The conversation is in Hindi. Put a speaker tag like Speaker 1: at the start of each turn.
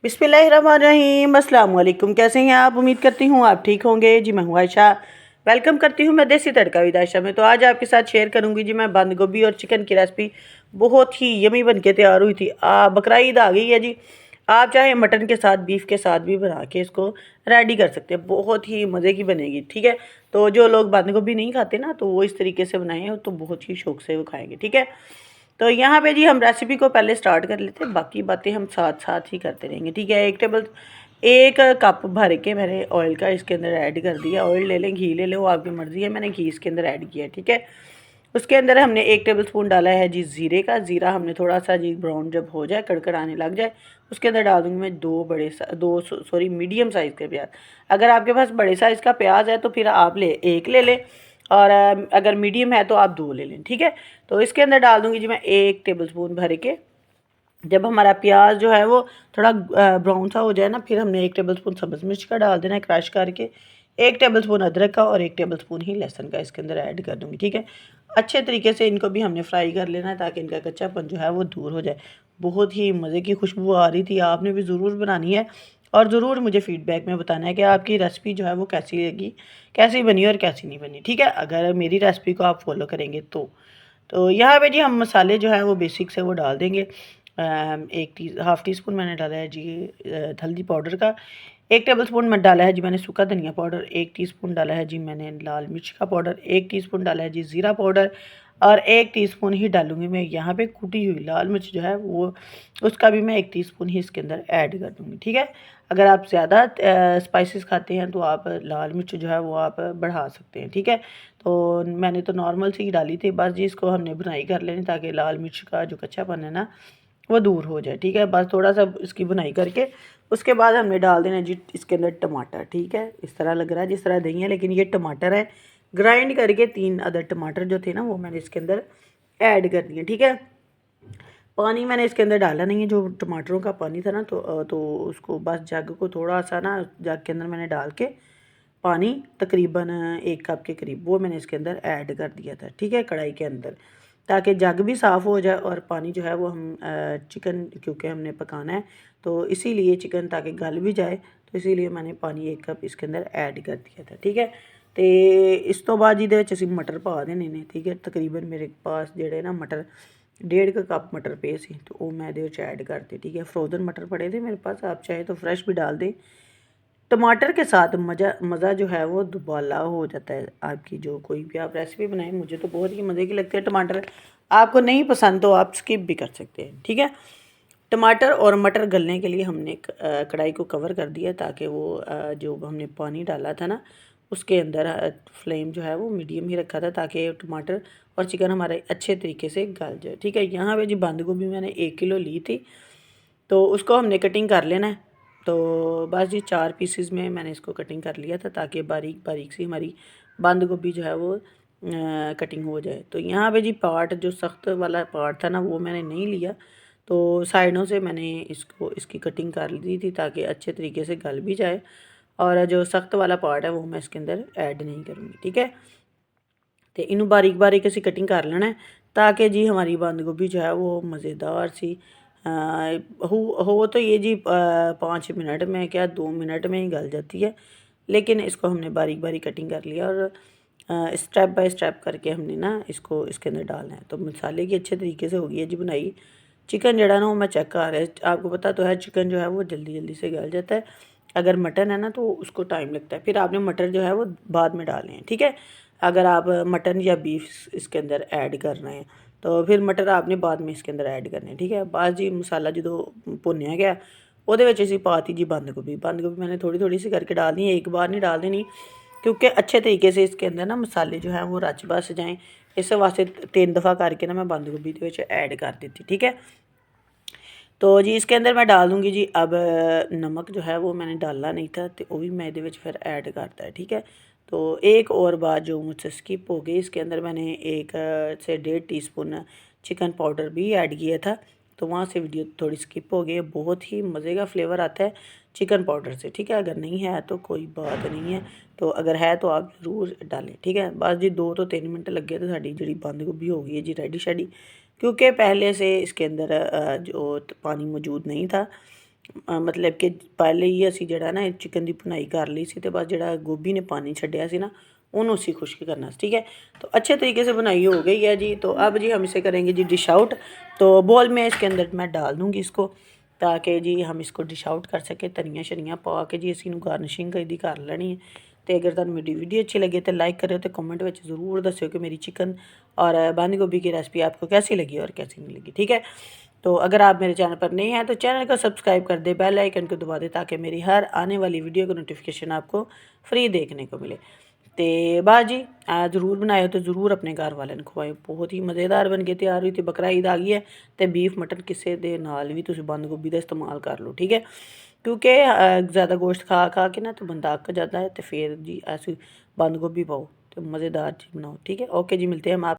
Speaker 1: बिस्मिल्लाहिर्रहमानिर्रहीम। अस्सलाम वालेकुम। कैसे हैं आप? उम्मीद करती हूँ आप ठीक होंगे। जी मैं हूँ आयशा। वेलकम करती हूँ मैं देसी तड़का विद आयशा में। तो आज आपके साथ शेयर करूँगी जी मैं बंद गोभी और चिकन की रेसिपी। बहुत ही यमी बन के तैयार हुई थी। बकरा ईद आ गई है जी। आप चाहे मटन के साथ बीफ के साथ भी बना के इसको रेडी कर सकते हैं। बहुत ही मज़े की बनेगी। ठीक है, तो जो लोग बंद गोभी नहीं खाते ना तो वो इस तरीके से बनाएं तो बहुत ही शौक से वो खाएँगे। ठीक है, तो यहाँ पे जी हम रेसिपी को पहले स्टार्ट कर लेते हैं, बाकी बातें हम साथ साथ ही करते रहेंगे। ठीक है, एक कप भर के मैंने ऑयल का इसके अंदर ऐड कर दिया। ऑयल ले लें, घी ले लें, वो आपकी मर्ज़ी है। मैंने घी इसके अंदर ऐड किया है। ठीक है, उसके अंदर हमने 1 टेबल स्पून डाला है जी ज़ीरे का। ज़ीरा हमने थोड़ा सा जी ब्राउन जब हो जाए, कड़कड़ाने लग जाए, उसके अंदर डाल दूँगी मैं मीडियम साइज़ के प्याज। अगर आपके पास बड़े साइज़ का प्याज है तो फिर आप एक ले लें, और अगर मीडियम है तो आप 2 ले लें। ठीक है, तो इसके अंदर डाल दूँगी जी मैं 1 टेबल स्पून भर के। जब हमारा प्याज जो है वो थोड़ा ब्राउन सा हो जाए ना, फिर हमने 1 टेबल स्पून सब्ज़ मिर्च का डाल देना है क्रश करके। 1 टेबल स्पून अदरक का और 1 टेबल स्पून ही लहसुन का इसके अंदर ऐड कर दूँगी। ठीक है, अच्छे तरीके से इनको भी हमने फ्राई कर लेना है ताकि इनका कच्चापन जो है वो दूर हो जाए। बहुत ही मज़े की खुशबू आ रही थी। आपने भी ज़रूर बनानी है और ज़रूर मुझे फ़ीडबैक में बताना है कि आपकी रेसिपी जो है वो कैसी लगी, कैसी बनी और कैसी नहीं बनी। ठीक है, अगर मेरी रेसिपी को आप फॉलो करेंगे तो यहाँ पे जी हम मसाले जो है वो बेसिक से वो डाल देंगे। हाफ़ टी स्पून मैंने डाला है जी हल्दी पाउडर का। 1 टेबल स्पून में डाला है जी मैंने सूखा धनिया पाउडर। 1 टीस्पून डाला है जी मैंने लाल मिर्च का पाउडर। 1 टीस्पून डाला है जी ज़ीरा पाउडर, और 1 टीस्पून ही डालूँगी मैं यहाँ पे कुटी हुई लाल मिर्च जो है वो, उसका भी मैं 1 टीस्पून ही इसके अंदर ऐड कर दूँगी। ठीक है, अगर आप ज़्यादा स्पाइसेस खाते हैं तो आप लाल मिर्च जो है वो आप बढ़ा सकते हैं। ठीक है, तो मैंने तो नॉर्मल सी ही डाली थी। बस जी इसको हमने भुनाई कर लेनी ताकि लाल मिर्च का जो कच्चापन है ना वो दूर हो जाए। ठीक है, बस थोड़ा सा इसकी भुनाई करके उसके बाद हमने डाल देना जी इसके अंदर टमाटर। ठीक है, इस तरह लग रहा है जिस तरह दही है, लेकिन ये टमाटर है। ग्राइंड करके 3 अदर टमाटर जो थे ना वो मैंने इसके अंदर ऐड कर दिए। ठीक है, पानी मैंने इसके अंदर डाला नहीं है। जो टमाटरों का पानी था ना तो उसको बस जग को थोड़ा सा ना जग के अंदर मैंने डाल के पानी तकरीबन 1 कप के करीब वो मैंने इसके अंदर ऐड कर दिया था। ठीक है, कढ़ाई के अंदर, ताकि जग भी साफ़ हो जाए और पानी जो है वो हम चिकन क्योंकि हमने पकाना है तो इसीलिए चिकन ताकि गल भी जाए, तो इसीलिए मैंने पानी 1 कप इसके अंदर ऐड कर दिया था। ठीक है, तो इस तो बाद जिहदे विच असीं मटर पा देने ने। ठीक है, तकरीबन मेरे पास जेह्ड़े ना मटर 1.5 कप मटर पे सी तो वो मैं इहदे विच ऐड करते। ठीक है, फ्रोज़न मटर पड़े थे मेरे पास, आप चाहे तो फ्रेश भी डाल दें। टमाटर के साथ मज़ा जो है वो दुबाला हो जाता है। आपकी जो कोई भी आप रेसिपी बनाएं, मुझे तो बहुत ही मज़े की लगती है। टमाटर आपको नहीं पसंद तो आप स्किप भी कर सकते हैं। ठीक है, टमाटर और मटर गलने के लिए हमने कढ़ाई को कवर कर दिया ताकि वो जो हमने पानी डाला था ना उसके अंदर फ्लेम जो है वो मीडियम ही रखा था ताकि टमाटर और चिकन हमारे अच्छे तरीके से गल जाए। ठीक है, यहाँ पे जी बंद गोभी मैंने 1 किलो ली थी तो उसको हमने कटिंग कर लेना है। तो बस जी 4 पीसेस में मैंने इसको कटिंग कर लिया था ताकि बारीक बारीक सी हमारी बंद गोभी जो है वो कटिंग हो जाए। तो यहाँ पे जी पार्ट जो सख्त वाला पार्ट था ना वो मैंने नहीं लिया, तो साइडों से मैंने इसकी कटिंग कर दी थी ताकि अच्छे तरीके से गल भी जाए, और जो सख्त वाला पार्ट है वो मैं इसके अंदर ऐड नहीं करूँगी। ठीक है, तो इनू बारीक बारीक असी कटिंग कर लेना है ताकि जी हमारी बंद गोभी जो है वो मज़ेदार सी हो तो ये जी 5 मिनट में क्या 2 मिनट में ही गल जाती है, लेकिन इसको हमने बारीक बारीक कटिंग कर लिया और स्टेप बाय स्टेप करके हमने ना इसको इसके अंदर डालना है। तो मसाले की अच्छे तरीके से हो गई है जी बुनाई। चिकन जड़ा ना वो मैं चेक कर रहा है, आपको पता तो है चिकन जो है वो जल्दी जल्दी से गल जाता है। अगर मटन है ना तो उसको टाइम लगता है, फिर आपने मटर जो है वो बाद में डालने हैं। ठीक है, अगर आप मटन या बीफ इसके अंदर ऐड कर रहे हैं तो फिर मटर आपने बाद में इसके अंदर ऐड करने। ठीक है, बस जी मसाला जो भुनिया गया ਉਹਦੇ ਵਿੱਚ ਅਸੀਂ पाती जी बंद गोभी मैंने थोड़ी थोड़ी सी करके डाल दी है, एक बार नहीं डाल देनी क्योंकि अच्छे तरीके से इसके अंदर ना मसाले जो हैं वो रच बस जाएँ। इस वास्ते 3 दफ़ा करके ना मैं बंद गोभी ऐड कर दी थी। ठीक है, तो जी इसके अंदर मैं डाल दूँगी जी अब नमक जो है वो मैंने डाला नहीं था तो वो भी मैं ये फिर ऐड करता है। ठीक है, तो एक और बात जो मुझसे स्किप हो गई, इसके अंदर मैंने 1 से 1.5 टीस्पून चिकन पाउडर भी ऐड किया था, तो वहाँ से वीडियो थोड़ी स्किप हो गई है। बहुत ही मज़े का फ्लेवर आता है चिकन पाउडर से। ठीक है, अगर नहीं है तो कोई बात नहीं है, तो अगर है तो आप ज़रूर डालें। ठीक है, बस जी 2 तो 3 मिनट लग गए तो साड़ी जी बंद गोभी हो गई है जी रेडी शेडी, क्योंकि पहले से इसके अंदर जो पानी मौजूद नहीं था ਮਤਲਬ ਕਿ ਪਹਿਲੇ ਹੀ ਅਸੀਂ ਜਿਹੜਾ ਨਾ चिकन की भुनाई कर ली सी, तो बस ਜਿਹੜਾ गोभी ने पानी छड्डिया सी ना उन्होंने उसी खुश्क करना। ठीक है, तो अच्छे तरीके से बुनाई हो गई है जी। तो अब जी हम इसे करेंगे जी डिश आउट। तो बॉल में इसके अंदर मैं डाल दूँगी इसको, ताकि जी हम इसको डिश आउट कर सके। धनिया शनिया पा के जी असीं गार्निशिंग ਇਹਦੀ कर ਲੈਣੀ है। तो अगर तुहानूं मेरी वीडियो अच्छी लगे तो लाइक करो, तो कमेंट में ज़रूर दस्सिओ कि मेरी चिकन और बंद गोभी की रेसिपी आपको कैसी लगी और कैसी नहीं लगी। ठीक है, तो अगर आप मेरे चैनल पर नहीं हैं तो चैनल को सब्सक्राइब कर दे, बेल आइकन को दबा दे, ताकि मेरी हर आने वाली वीडियो का नोटिफिकेशन आपको फ्री देखने को मिले। तो बस जी ज़रूर बनाए तो ज़रूर अपने घर वाले खवाए। बहुत ही मज़ेदार बन के तैयार हुई थी। बकरा ईद आ गई है तो बीफ मटन किसी के नाल भी तुसीं बंद गोभी का इस्तेमाल कर लो। ठीक है, क्योंकि ज़्यादा गोश्त खा खा के ना तो बंदा अक जाता है, तो फिर जी ऐसी बंद गोभी पाओ तो मज़ेदार चीज़ बनाओ। ठीक है, ओके जी, मिलते हैं हम आप